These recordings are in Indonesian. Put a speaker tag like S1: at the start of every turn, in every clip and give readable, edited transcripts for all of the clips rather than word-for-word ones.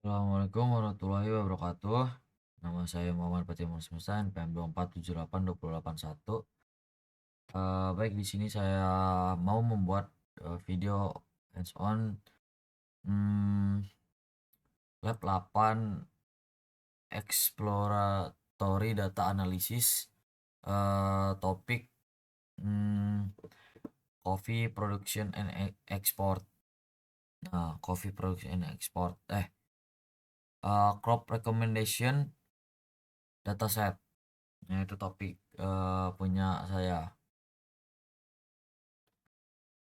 S1: Assalamualaikum warahmatullahi wabarakatuh. Nama saya Muhammad Fatih Musmusan, PM24782081. Baik, di sini saya mau membuat video hands-on hmm, Lab 8 Exploratory Data Analysis, topik hmm, Coffee Production and Export. Nah, Coffee Production and Export. Crop Recommendation Dataset. Nah, itu topik punya saya.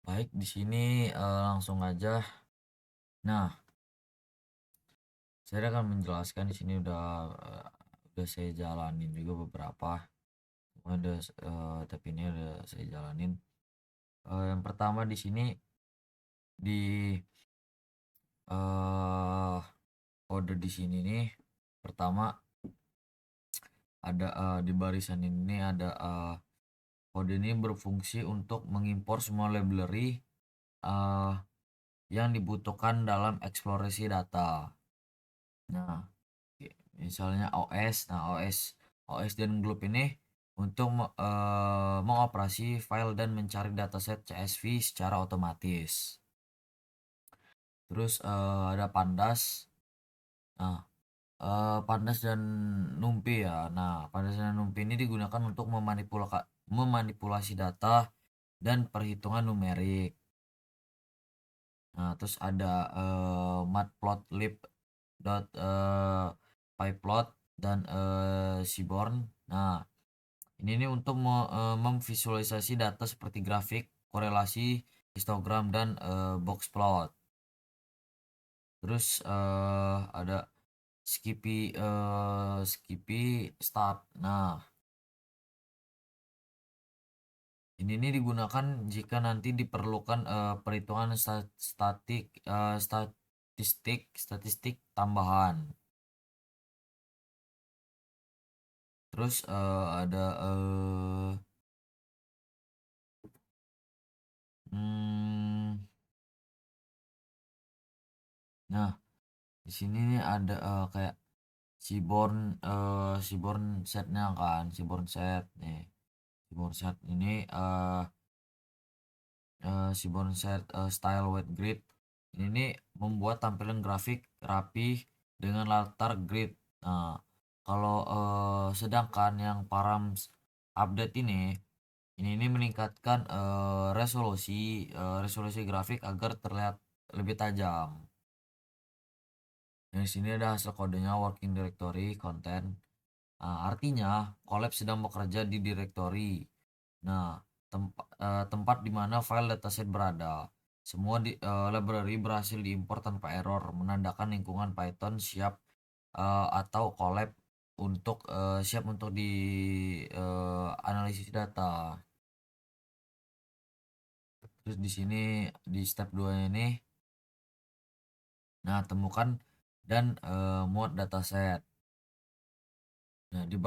S1: Baik, di sini langsung aja. Nah, saya akan menjelaskan di sini udah saya jalanin juga beberapa. Tapi ini udah saya jalanin. Yang pertama di sini di eh kode di sini nih. Pertama ada di barisan ini ada kode ini berfungsi untuk mengimpor semua library uh, yang dibutuhkan dalam eksplorasi data. Nah, misalnya OS. Nah, OS dan Glob ini untuk mengoperasi file dan mencari dataset CSV secara otomatis. Terus ada Pandas. Nah, Pandas dan NumPy ya. Nah, Pandas dan NumPy ini digunakan untuk memanipulasi data dan perhitungan numerik. Nah, terus ada matplotlib pyplot dan seaborn. Nah, ini nih untuk memvisualisasi data seperti grafik, korelasi, histogram, dan box plot. Terus ada Skippy start. Nah, ini nih digunakan jika nanti diperlukan perhitungan statistik tambahan. Terus ada nah, di sini nih ada kayak Seaborn setnya kan, Seaborn set nih. Seaborn set ini Seaborn set style white grid. Ini nih membuat tampilan grafik rapi dengan latar grid. Nah, kalau sedangkan yang params update ini meningkatkan resolusi grafik agar terlihat lebih tajam. Di sini ada hasil kodenya working directory content. Nah, artinya collab sedang bekerja di directory. Nah, tempat di mana file dataset berada. Semua library berhasil diimpor tanpa error, menandakan lingkungan Python siap atau collab siap untuk di analisis data. Terus di sini di step 2 ini, nah temukan dan muat dataset. Nah, di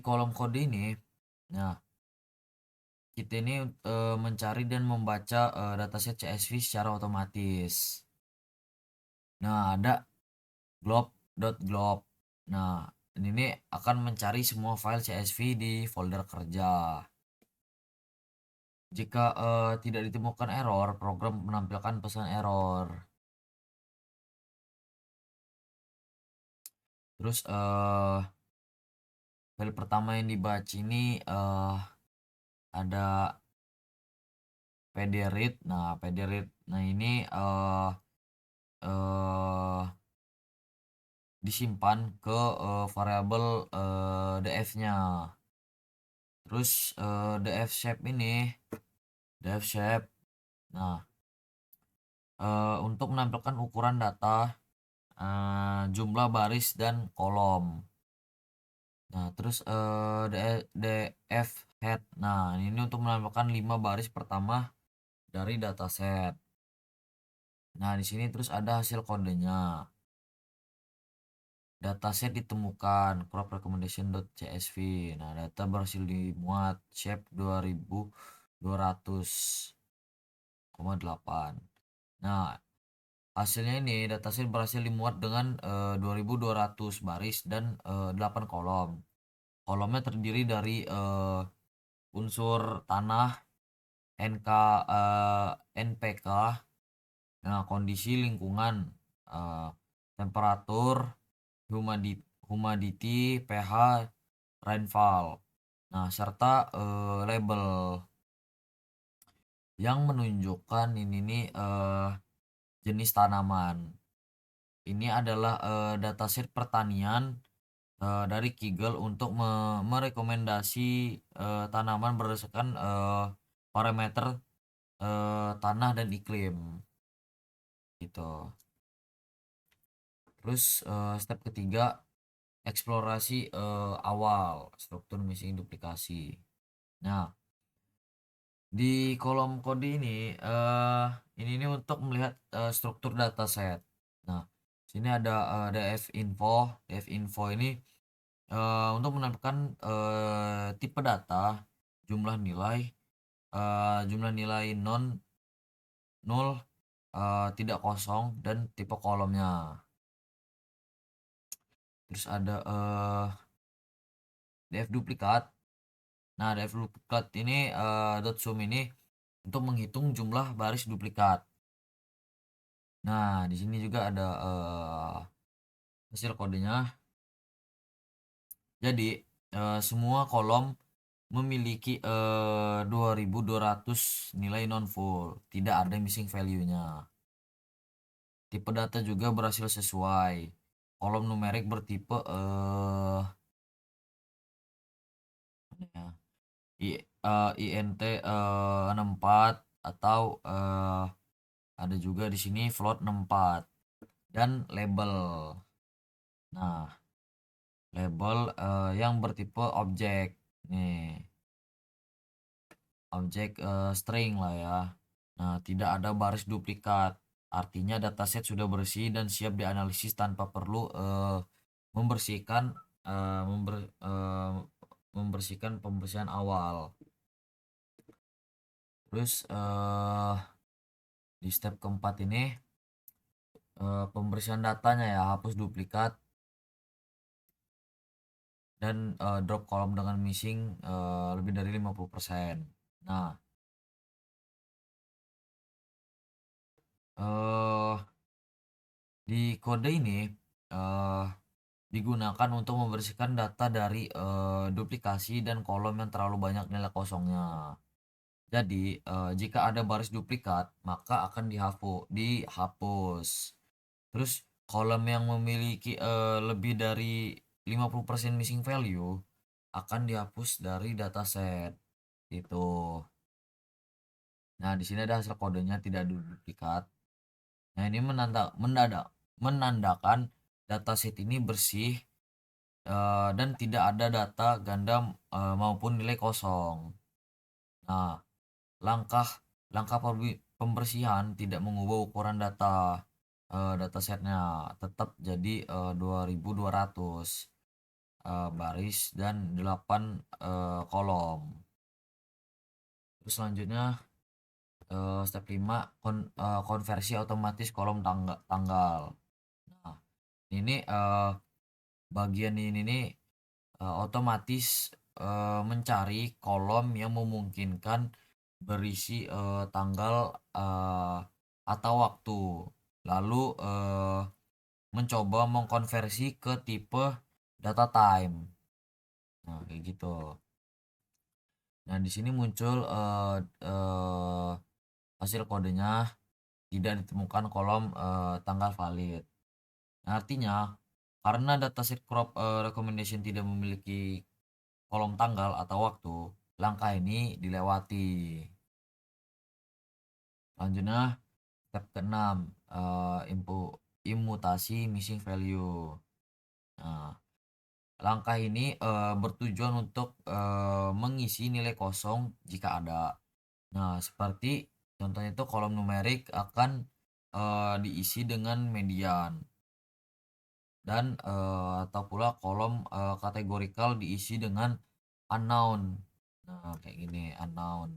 S1: kolom kode ini, nah kita ini mencari dan membaca dataset CSV secara otomatis. Nah, ada glob.glob. Nah, ini akan mencari semua file CSV di folder kerja. Jika tidak ditemukan error, program menampilkan pesan error. Terus file pertama yang dibaca ini ada pdread. Nah, pdread. Nah, ini eh disimpan ke variabel df-nya. Terus df shape nah untuk menampilkan ukuran data, jumlah baris dan kolom. Nah, terus df head. Nah, ini untuk menampilkan 5 baris pertama dari dataset. Nah, di sini terus ada hasil kodenya. Dataset ditemukan crop recommendation.csv. Nah, data berhasil dimuat shape 2200,8. Nah, Hasilnya ini dataset berhasil dimuat dengan 2200 baris dan 8 kolom. Kolomnya terdiri dari unsur tanah, NK, NPK, nah kondisi lingkungan, temperatur, humidity, pH, rainfall. Nah, serta label yang menunjukkan ini nih jenis tanaman. Ini adalah dataset pertanian dari Kigel untuk merekomendasi tanaman berdasarkan parameter tanah dan iklim gitu. Terus step ketiga, eksplorasi awal struktur missing duplikasi. Nah, di kolom kode ini nih untuk melihat struktur dataset. Nah, sini ada df info ini untuk menampilkan tipe data, jumlah nilai, jumlah nilai nol, tidak kosong, dan tipe kolomnya. Terus ada df duplikat. Nah, df duplikat ini dot sum ini untuk menghitung jumlah baris duplikat. Nah, di sini juga ada hasil kodenya. Jadi semua kolom memiliki 2200 nilai non full, tidak ada missing value-nya. Tipe data juga berhasil sesuai. Kolom numerik bertipe INT 64 atau ada juga di sini float 64 dan label. Nah, label yang bertipe objek nih, objek string lah ya. Nah, tidak ada baris duplikat, artinya dataset sudah bersih dan siap dianalisis tanpa perlu membersihkan eh, member, eh, membersihkan pembersihan awal. Terus di step keempat ini pembersihan datanya ya, hapus duplikat dan drop kolom dengan missing lebih dari 50%. Nah, di kode ini digunakan untuk membersihkan data dari duplikasi dan kolom yang terlalu banyak nilai kosongnya. Jadi jika ada baris duplikat maka akan dihapus. Terus kolom yang memiliki lebih dari 50% missing value akan dihapus dari dataset itu. Nah, di sini ada hasil kodenya tidak ada duplikat. Nah, ini menandakan dataset ini bersih dan tidak ada data ganda maupun nilai kosong. Nah, langkah langkah pembersihan tidak mengubah ukuran datasetnya, tetap jadi 2200 baris dan 8 kolom. Terus selanjutnya step 5 konversi otomatis kolom tanggal. Nah, ini bagian ini nih otomatis mencari kolom yang memungkinkan berisi tanggal atau waktu, lalu mencoba mengkonversi ke tipe data time. Nah, kayak gitu. Nah, di sini muncul hasil kodenya, tidak ditemukan kolom tanggal valid. Nah, artinya karena dataset crop recommendation tidak memiliki kolom tanggal atau waktu, langkah ini dilewati. Selanjutnya step ke-6 imutasi missing value. Nah, langkah ini bertujuan untuk mengisi nilai kosong jika ada. Nah, seperti contohnya itu kolom numerik akan diisi dengan median, dan atau pula kolom kategorikal diisi dengan unknown. Nah, kayak gini, unknown.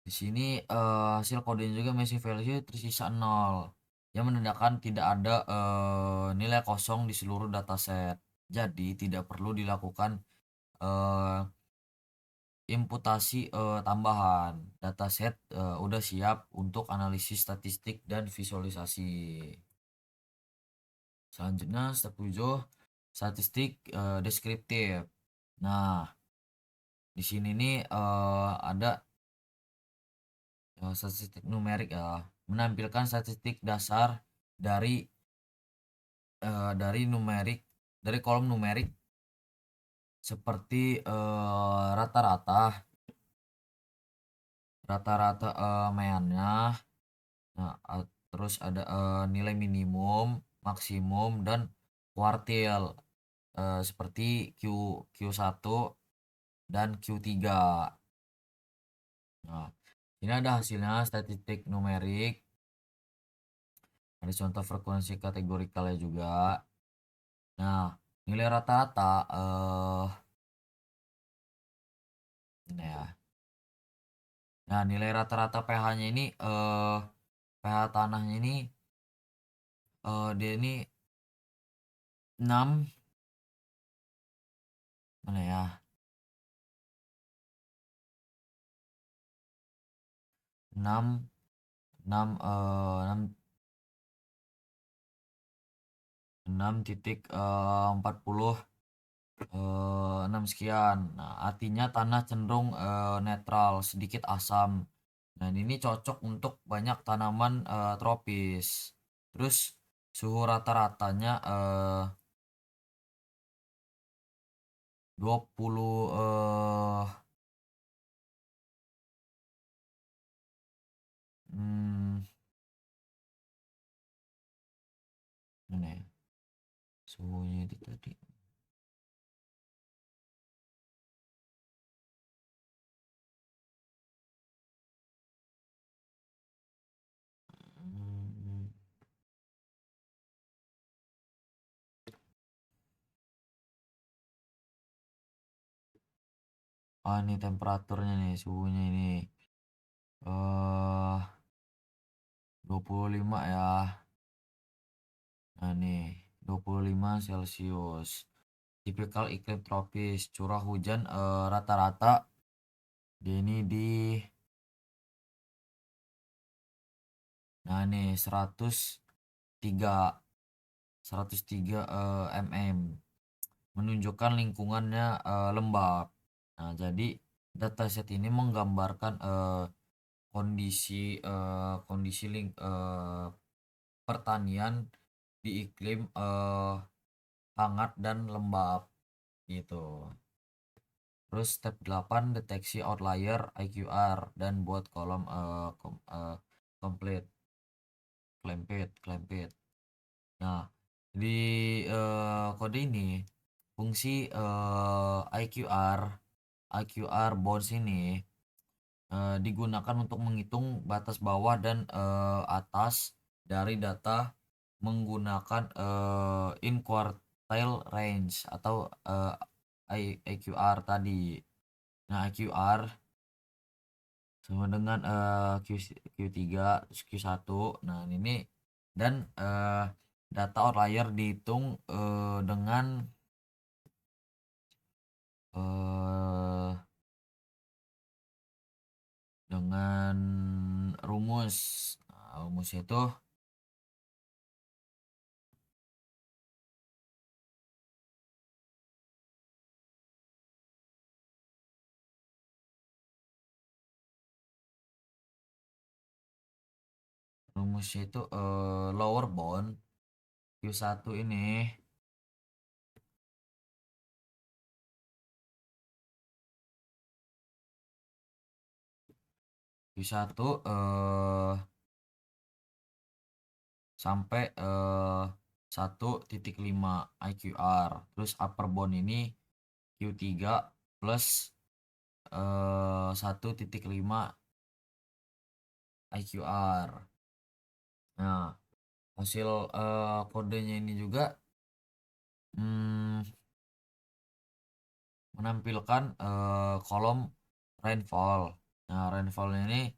S1: Di sini hasil kodenya juga Messi value tersisa 0 yang menandakan tidak ada nilai kosong di seluruh dataset. Jadi tidak perlu dilakukan eh, imputasi tambahan. Dataset udah siap untuk analisis statistik dan visualisasi. Selanjutnya step 7 statistik deskriptif. Nah, di sini nih ada statistik numerik ya, menampilkan statistik dasar dari numerik dari kolom numerik seperti rata-rata meannya. Nah, terus ada nilai minimum, maksimum dan kuartil seperti Q1 dan Q3. Nah, ini ada hasilnya statistik numerik. Ada contoh frekuensi kategorikalnya juga. Nah, nilai rata-rata ini ya. Nah, nilai rata-rata pH-nya ini pH tanahnya ini dia ini 6 mana ya? 6 6 6 6,40 6 sekian. Nah, artinya tanah cenderung netral, sedikit asam. Nah, ini cocok untuk banyak tanaman tropis. Terus suhu rata-ratanya 20 mana ya? Suhunya itu tadi. Hmm, ini temperaturnya nih, suhunya ini. 25 ya. Nah nih, 25 Celcius. Tipikal iklim tropis, curah hujan rata-rata ini di nah nih 103 mm, menunjukkan lingkungannya lembab. Nah, jadi dataset ini menggambarkan kondisi pertanian di iklim hangat dan lembab gitu. Terus step 8 deteksi outlier IQR dan buat kolom complete clamped. Nah, di kode ini fungsi IQR bounds ini digunakan untuk menghitung batas bawah dan atas dari data menggunakan in quartile range atau IQR tadi. Nah, IQR sama dengan Q3 Q1. Nah, ini dan data outlier dihitung dengan eh, dengan rumus. Nah, rumusnya itu lower bound Q1 ini Q1 sampai 1,5 IQR. Terus upper bound ini Q3 plus 1,5 IQR. Nah, hasil kodenya ini juga menampilkan kolom rainfall. Nah, rainfall ini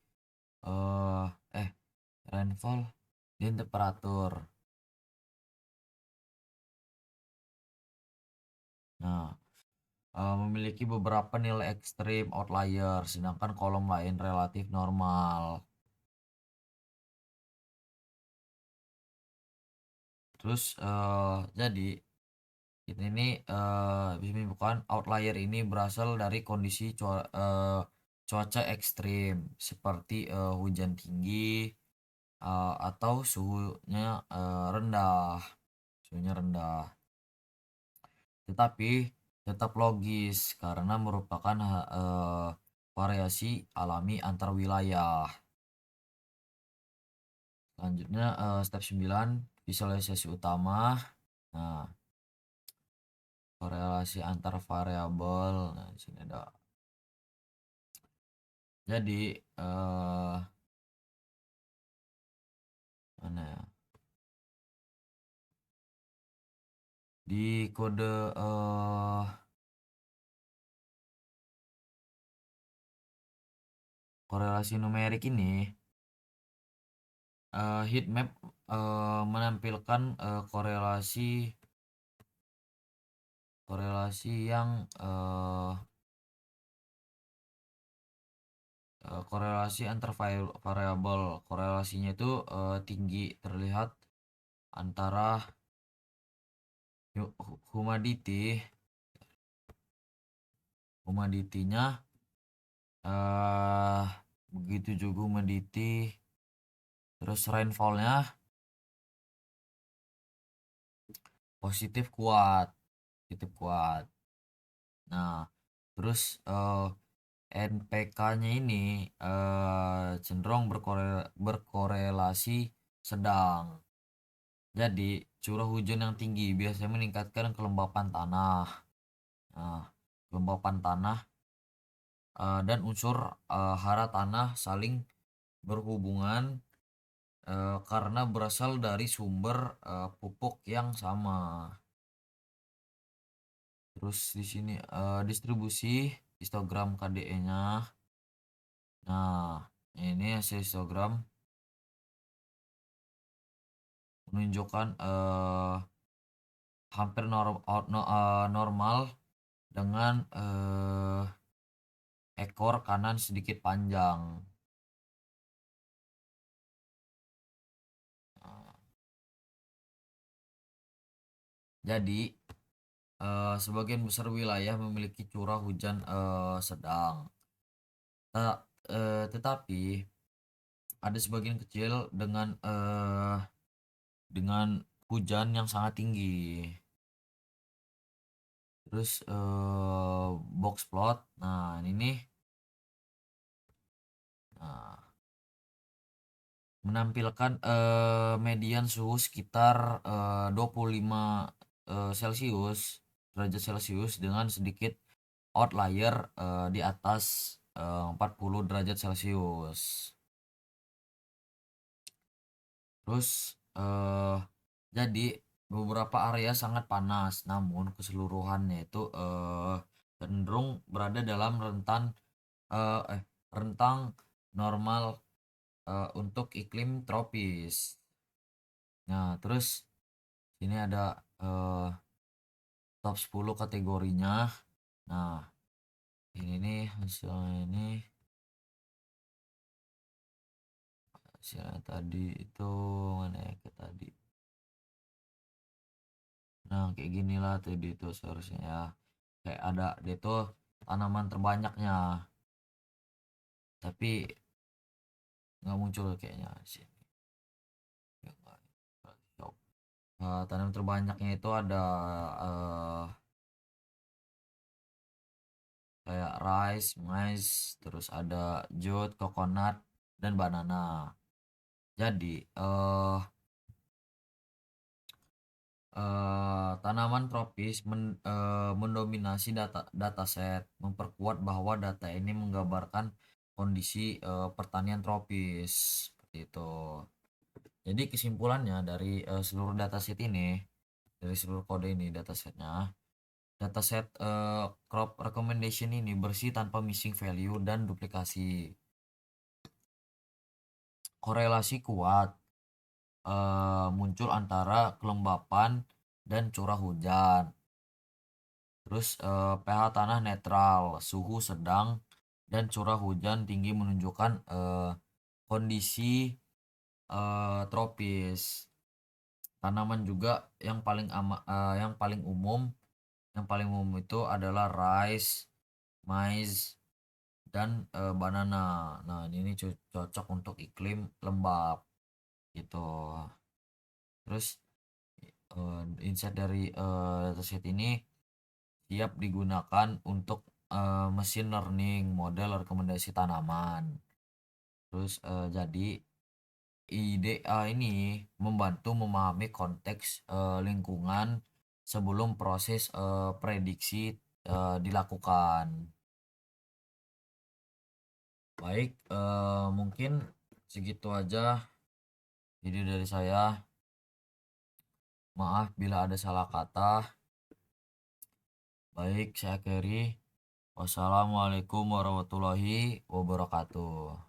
S1: eh rainfall dan temperatur. Nah, memiliki beberapa nilai ekstrim outlier, sedangkan kolom lain relatif normal. Terus jadi ini bukan outlier ini berasal dari kondisi cuaca ekstrim seperti hujan tinggi atau suhunya rendah. Tetapi tetap logis karena merupakan variasi alami antar wilayah. Selanjutnya step 9 visualisasi utama. Nah, korelasi antar variabel. Nah, di sini ada. Jadi mana ya? Di kode korelasi numerik ini heat map menampilkan korelasi yang korelasi antar variabel. Korelasinya itu tinggi, terlihat antara humidity-nya begitu juga humidity, terus rainfall-nya positif kuat. Nah, terus NPK-nya ini cenderung berkorelasi sedang. Jadi, curah hujan yang tinggi biasanya meningkatkan kelembapan tanah. Nah, kelembapan tanah dan unsur hara tanah saling berhubungan karena berasal dari sumber pupuk yang sama. Terus di sini distribusi histogram KDE-nya. Nah, ini hasil histogram menunjukkan hampir normal dengan ekor kanan sedikit panjang. Jadi sebagian besar wilayah memiliki curah hujan sedang. Tetapi ada sebagian kecil dengan hujan yang sangat tinggi. Terus box plot. Nah, ini nih. Nah, menampilkan median suhu sekitar 25 derajat Celcius dengan sedikit outlier di atas 40 derajat Celcius. Terus jadi beberapa area sangat panas, namun keseluruhannya itu cenderung berada dalam rentang normal untuk iklim tropis. Nah, terus ini ada top 10 kategorinya. Nah, ini nih hasilnya tadi itu mana ya tadi. Nah, kayak gini lah tadi itu seharusnya ya. Kayak ada dia tuh tanaman terbanyaknya. Tapi nggak muncul kayaknya sih. Tanaman terbanyaknya itu ada kayak rice, mais, terus ada jute, coconut, dan banana. Jadi tanaman tropis mendominasi dataset, memperkuat bahwa data ini menggambarkan kondisi pertanian tropis seperti itu. Jadi kesimpulannya dari seluruh dataset ini, dari seluruh kode ini dataset crop recommendation ini bersih tanpa missing value dan duplikasi. korelasi kuat muncul antara kelembapan dan curah hujan. Terus pH tanah netral, suhu sedang, dan curah hujan tinggi menunjukkan kondisi tropis. Tanaman juga yang paling umum itu adalah rice, maize, dan banana. Nah, ini cocok untuk iklim lembab gitu. Terus insight dari dataset ini siap digunakan untuk machine learning model rekomendasi tanaman. Terus jadi ide ini membantu memahami konteks lingkungan sebelum proses prediksi dilakukan. Baik, mungkin segitu aja video dari saya. Maaf bila ada salah kata. Baik, saya Keri. Wassalamualaikum warahmatullahi wabarakatuh.